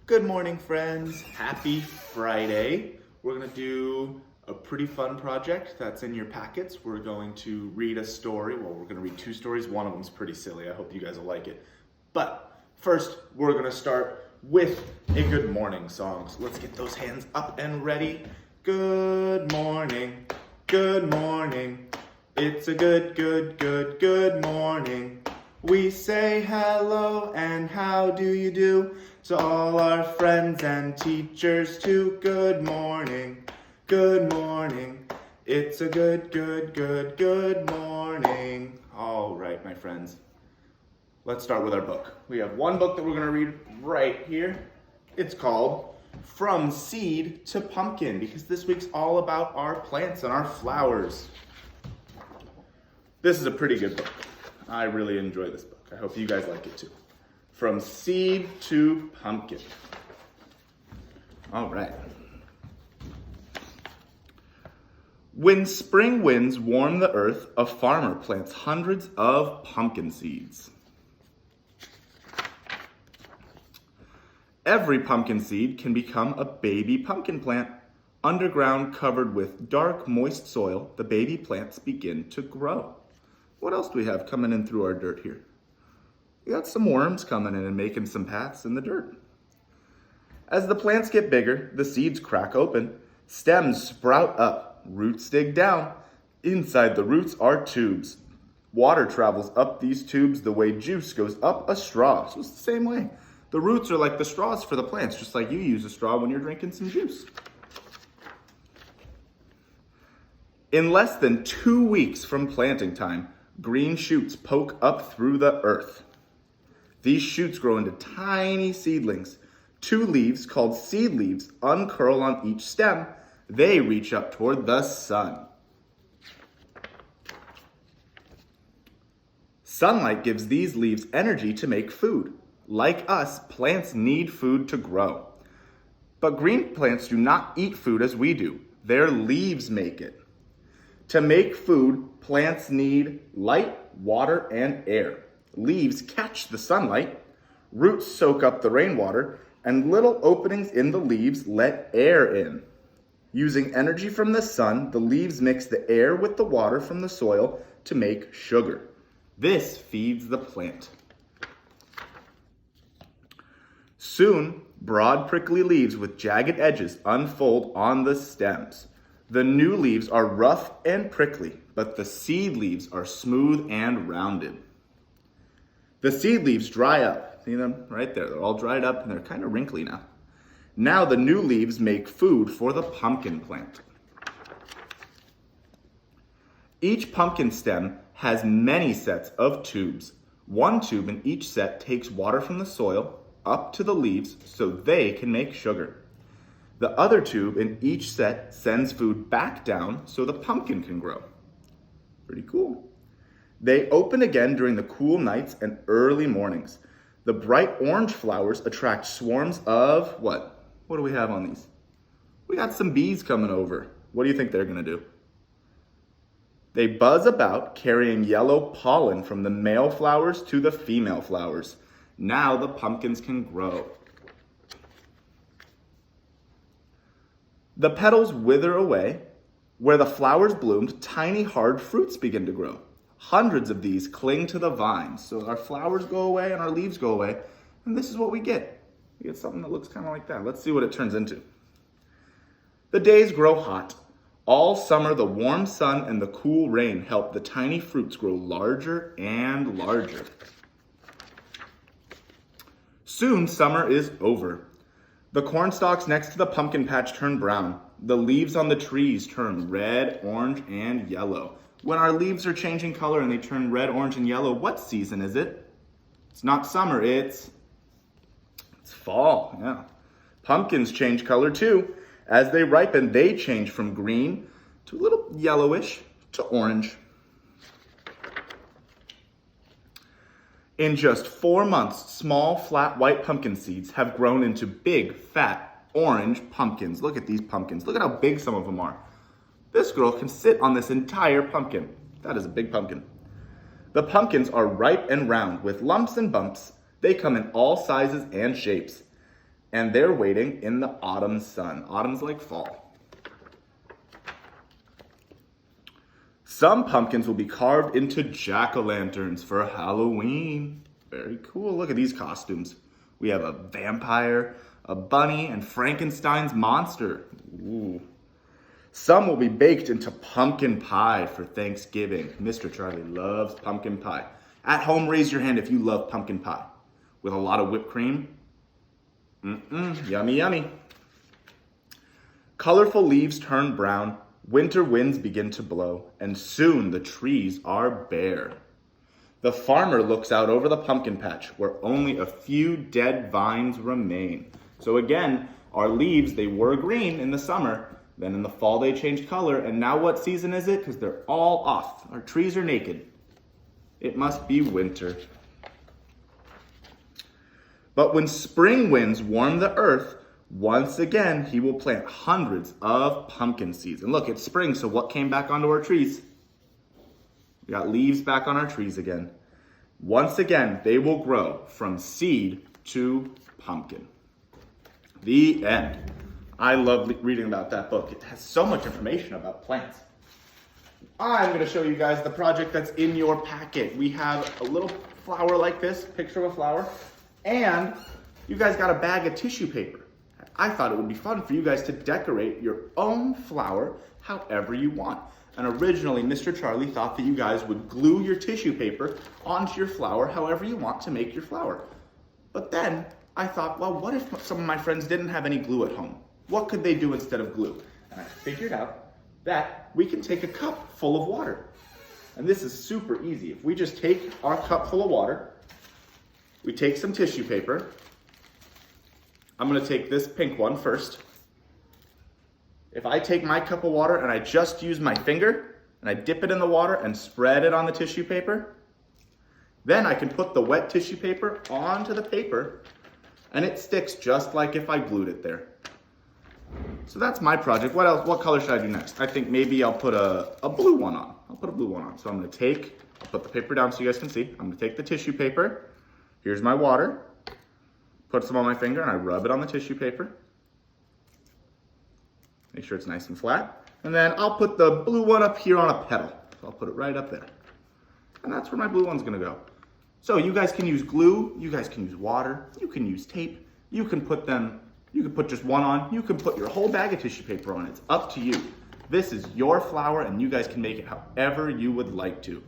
Good morning, friends. Happy Friday. We're gonna do a pretty fun project that's in your packets. We're going to read a story. Well, we're gonna read two stories. One of them's pretty silly. I hope you guys will like it. But first, we're gonna start with a good morning song. So let's get those hands up and ready. Good morning. Good morning. It's a good morning. We say hello and how do you do to all our friends and teachers too. Good morning, good morning. It's a good morning. All right, my friends. Let's start with our book. We have one book that we're gonna read right here. It's called From Seed to Pumpkin, because this week's all about our plants and our flowers. This is a pretty good book. I really enjoy this book. I hope you guys like it too. From Seed to Pumpkin. All right. When spring winds warm the earth, a farmer plants hundreds of pumpkin seeds. Every pumpkin seed can become a baby pumpkin plant. Underground, covered with dark, moist soil, the baby plants begin to grow. What else do we have coming in through our dirt here? We got some worms coming in and making some paths in the dirt. As the plants get bigger, the seeds crack open, stems sprout up, roots dig down. Inside the roots are tubes. Water travels up these tubes the way juice goes up a straw. So it's the same way. The roots are like the straws for the plants, just like you use a straw when you're drinking some juice. In less than 2 weeks from planting time, green shoots poke up through the earth. These shoots grow into tiny seedlings. 2 leaves, called seed leaves, uncurl on each stem. They reach up toward the sun. Sunlight gives these leaves energy to make food. Like us, plants need food to grow. But green plants do not eat food as we do. Their leaves make it. To make food, plants need light, water, and air. Leaves catch the sunlight, roots soak up the rainwater, and little openings in the leaves let air in. Using energy from the sun, the leaves mix the air with the water from the soil to make sugar. This feeds the plant. Soon, broad prickly leaves with jagged edges unfold on the stems. The new leaves are rough and prickly, but the seed leaves are smooth and rounded. The seed leaves dry up. See them right there? They're all dried up and they're kind of wrinkly now. Now the new leaves make food for the pumpkin plant. Each pumpkin stem has many sets of tubes. One tube in each set takes water from the soil up to the leaves so they can make sugar. The other tube in each set sends food back down so the pumpkin can grow. Pretty cool. They open again during the cool nights and early mornings. The bright orange flowers attract swarms of what? What do we have on these? We got some bees coming over. What do you think they're gonna do? They buzz about carrying yellow pollen from the male flowers to the female flowers. Now the pumpkins can grow. The petals wither away. Where the flowers bloomed, tiny hard fruits begin to grow. Hundreds of these cling to the vines. So our flowers go away and our leaves go away. And this is what we get. We get something that looks kind of like that. Let's see what it turns into. The days grow hot. All summer, the warm sun and the cool rain help the tiny fruits grow larger and larger. Soon, summer is over. The corn stalks next to the pumpkin patch turn brown. The leaves on the trees turn red, orange, and yellow. When our leaves are changing color and they turn red, orange, and yellow, what season is it? It's not summer, it's fall, yeah. Pumpkins change color too. As they ripen, they change from green to a little yellowish to orange. In just 4 months, small, flat, white pumpkin seeds have grown into big, fat, orange pumpkins. Look at these pumpkins. Look at how big some of them are. This girl can sit on this entire pumpkin. That is a big pumpkin. The pumpkins are ripe and round with lumps and bumps. They come in all sizes and shapes. and they're waiting in the autumn sun. Autumn's like fall. Some pumpkins will be carved into jack-o'-lanterns for Halloween. Very cool. Look at these costumes. We have a vampire, a bunny, and Frankenstein's monster. Ooh. Some will be baked into pumpkin pie for Thanksgiving. Mr. Charlie loves pumpkin pie. At home, raise your hand if you love pumpkin pie. With a lot of whipped cream. Yummy, yummy. Colorful leaves turn brown, winter winds begin to blow, and soon the trees are bare. The farmer looks out over the pumpkin patch where only a few dead vines remain. So again, our leaves, they were green in the summer, then in the fall they changed color, and now what season is it? Because they're all off. Our trees are naked. It must be winter. But when spring winds warm the earth, once again, he will plant hundreds of pumpkin seeds. And look, it's spring, so what came back onto our trees? We got leaves back on our trees again. Once again, they will grow from seed to pumpkin. The end. I love reading about that book. It has so much information about plants. I'm going to show you guys the project that's in your packet. We have a little flower like this, picture of a flower, and you guys got a bag of tissue paper. I thought it would be fun for you guys to decorate your own flower however you want. And originally, Mr. Charlie thought that you guys would glue your tissue paper onto your flower however you want to make your flower. But then I thought, well, what if some of my friends didn't have any glue at home? What could they do instead of glue? And I figured out that we can take a cup full of water. And this is super easy. If we just take our cup full of water, we take some tissue paper. I'm gonna take this pink one first. If I take my cup of water and I just use my finger and I dip it in the water and spread it on the tissue paper, then I can put the wet tissue paper onto the paper and it sticks just like if I glued it there. So that's my project. What else? What color should I do next? I think maybe I'll put a blue one on. I'll put a blue one on. So I'm gonna put the paper down so you guys can see. I'm gonna take the tissue paper. Here's my water. Put some on my finger and I rub it on the tissue paper. Make sure it's nice and flat. And then I'll put the blue one up here on a petal. So I'll put it right up there. And that's where my blue one's gonna go. So you guys can use glue, you guys can use water, you can use tape, you can put just one on, you can put your whole bag of tissue paper on. It's up to you. This is your flower and you guys can make it however you would like to.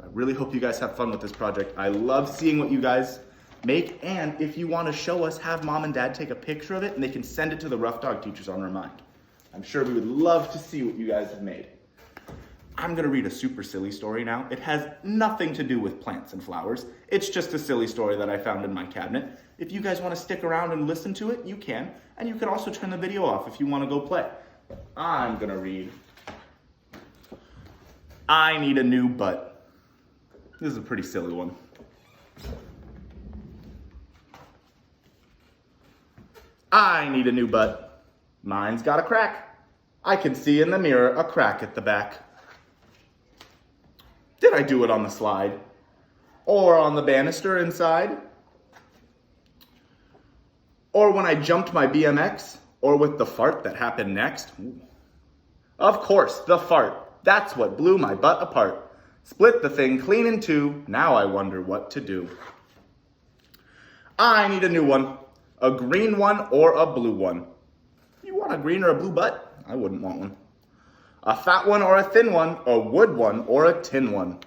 I really hope you guys have fun with this project. I love seeing what you guys make, and if you want to show us, have mom and dad take a picture of it and they can send it to the Rough Dog Teachers on Remind. I'm sure we would love to see what you guys have made. I'm gonna read a super silly story now. It has nothing to do with plants and flowers. It's just a silly story that I found in my cabinet. If you guys wanna stick around and listen to it, you can. And you can also turn the video off if you wanna go play. I'm gonna read I Need a New Butt. This is a pretty silly one. I need a new butt. Mine's got a crack. I can see in the mirror a crack at the back. Did I do it on the slide? Or on the banister inside? Or when I jumped my BMX? Or with the fart that happened next? Ooh. Of course, the fart. That's what blew my butt apart. Split the thing clean in two. Now I wonder what to do. I need a new one. A green one or a blue one. You want a green or a blue butt? I wouldn't want one. A fat one or a thin one, a wood one or a tin one.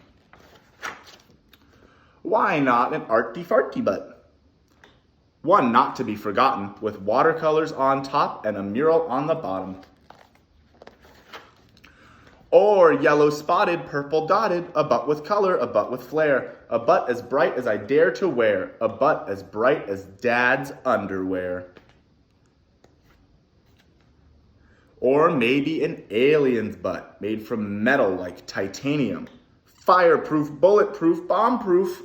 Why not an arty-farty butt? One not to be forgotten, with watercolors on top and a mural on the bottom. Or yellow spotted, purple dotted, a butt with color, a butt with flair, a butt as bright as I dare to wear, a butt as bright as Dad's underwear. Or maybe an alien's butt, made from metal like titanium, fireproof, bulletproof, bomb-proof.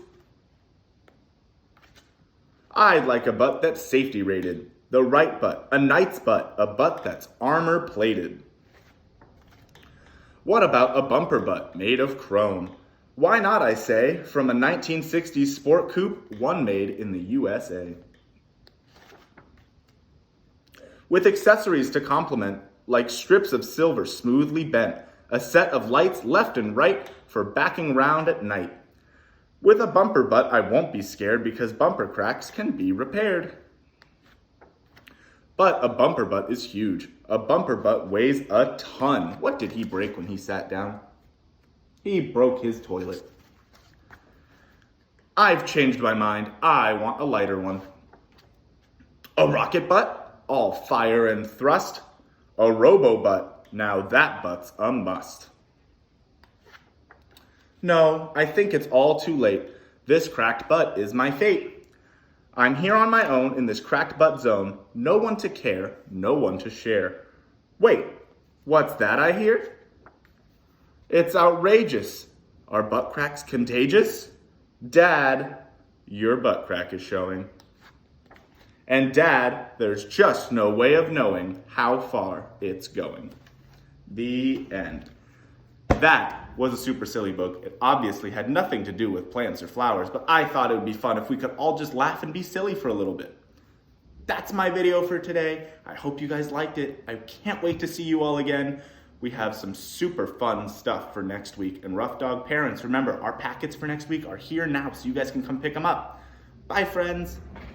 I'd like a butt that's safety rated, the right butt, a knight's butt, a butt that's armor plated. What about a bumper butt made of chrome? Why not, I say, from a 1960s sport coupe, one made in the USA. with accessories to complement, like strips of silver smoothly bent, a set of lights left and right for backing round at night. With a bumper butt, I won't be scared because bumper cracks can be repaired. But a bumper butt is huge. A bumper butt weighs a ton. What did he break when he sat down? He broke his toilet. I've changed my mind. I want a lighter one. A rocket butt? All fire and thrust. A robo butt? Now that butt's a must. No, I think it's all too late. This cracked butt is my fate. I'm here on my own in this cracked butt zone. No one to care, no one to share. Wait, what's that I hear? It's outrageous. Are butt cracks contagious? Dad, your butt crack is showing. And Dad, there's just no way of knowing how far it's going. The end. That was a super silly book. It obviously had nothing to do with plants or flowers, but I thought it would be fun if we could all just laugh and be silly for a little bit. That's my video for today. I hope you guys liked it. I can't wait to see you all again. We have some super fun stuff for next week. And Rough Dog parents, remember, our packets for next week are here now, so you guys can come pick them up. Bye, friends.